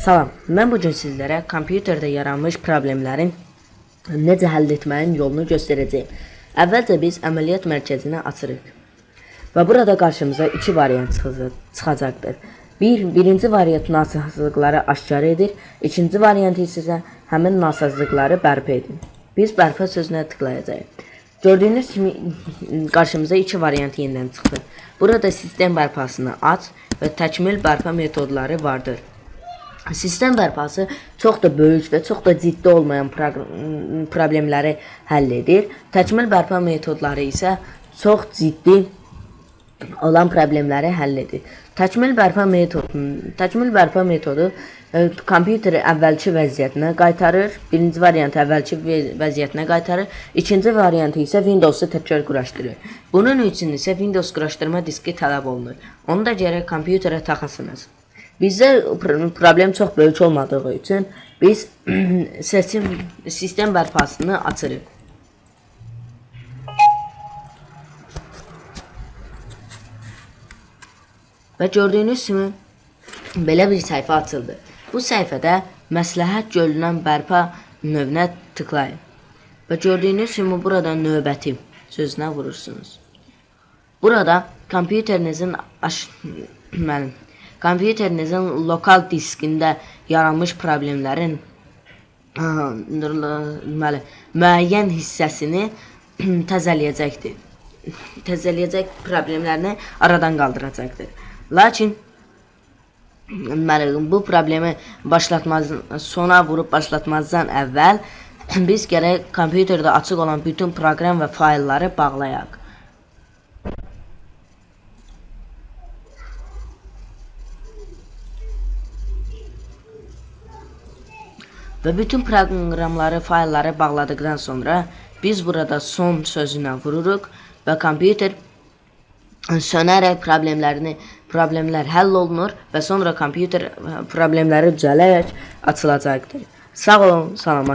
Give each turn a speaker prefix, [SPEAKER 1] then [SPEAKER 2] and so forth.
[SPEAKER 1] Salam, mən bugün sizlərə kompüterdə yaranmış problemlərin necə həll etməyin yolunu göstərəcəyim. Əvvəlcə biz əməliyyat mərkəzini açırıq və burada qarşımıza iki variant çıxacaqdır. Birinci variant nasazlıqları aşkar edir, ikinci variant isə həmin nasazlıqları bərpa edir. Biz bərpa sözünə tıklayacağıq. Gördüyünüz kimi qarşımıza iki variant yenidən çıxdı. Burada sistem bərpasını aç və təkmil bərpa metodları vardır. Sistem bərpası çox da böyük və çox da ciddi olmayan problemləri həll edir. Təkmil bərpa metodları isə çox ciddi olan problemləri həll edir. Təkmil bərpa metodu kompüteri əvvəlki vəziyyətinə qaytarır. Birinci variant əvvəlki vəziyyətinə qaytarır. İkinci variantı isə Windows'u təkrar quraşdırır. Bunun üçün isə Windows quraşdırma diski tələb olunur. Onu da gərək kompüterə taxasınız. Bizdə problem çox böyük olmadığı üçün biz sistem bərpasını açırıq. Və gördüyünüz kimi belə bir səhifə açıldı. Bu səhifədə məsləhət görülən bərpa növünə tıklayın. Və gördüyünüz kimi burada növbəti sözünə vurursunuz. Burada kompüterinizin lokal diskində yaranmış problemlərin müəyyən hissəsini təzələyəcəkdir. Təzələyəcək problemlərini aradan qaldıracaqdır. Lakin bu problemi sona vurub başlatmazdan əvvəl biz gərək kompüterdə açıq olan bütün proqram və faylları bağlayaq. Və bütün proqramları, faylları bağladıqdan sonra biz burada son sözünə vururuq və kompüter sönərək problemlər həll olunur və sonra kompüter problemləri düzələrək açılacaqdır. Sağ olun, salamat qalın.